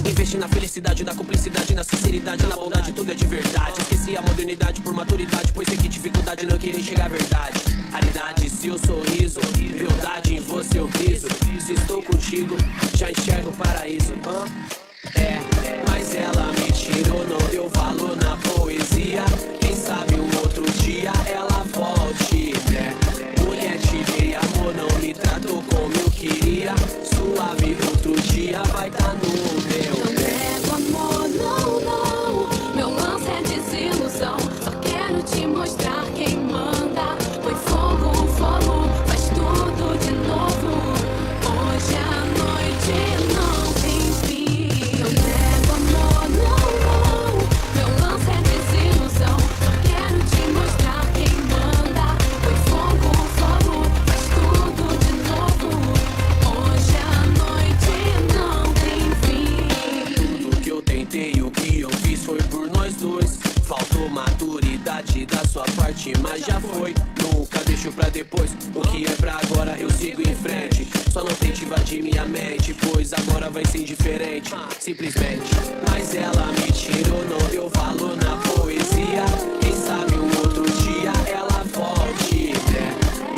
Investi na felicidade, na cumplicidade, na sinceridade, na bondade, tudo é de verdade. Esqueci a modernidade por maturidade, pois sei que dificuldade não queria enxergar a verdade. Raridade, se o sorriso, verdade em você eu briso. Se estou contigo, já enxergo o paraíso. Mas ela me tirou, não deu valor na poesia. Quem sabe um outro dia ela volte, né? Mulher, te dei amor, não me tratou como eu queria. Suave, outro dia vai tá no meu pé. Não nego amor, não, não. Meu lance é desilusão. Só quero te mostrar quem manda. Foi fogo, fogo, faz tudo de novo. Hoje a noite não tem fim. Não nego amor, não, não. Meu lance é desilusão. Só quero te mostrar quem manda. Foi fogo, fogo, faz tudo de novo. Hoje a noite não tem fim. Tudo que eu tentei, o que eu fiz foi por nós dois. Faltou maturidade da sua parte, mas já foi. Nunca deixo pra depois. O que é pra agora eu sigo em frente. Só não tente invadir minha mente, pois agora vai ser indiferente, simplesmente. Mas ela me tirou, não deu valor na poesia. Quem sabe um outro dia ela volte, né?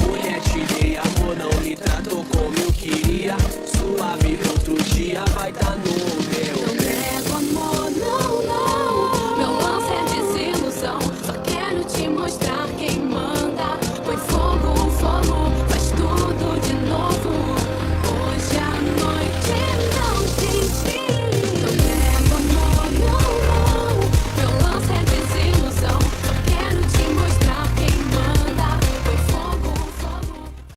Mulher, te dei amor, não me tratou como eu queria. Suave, outro dia vai tá no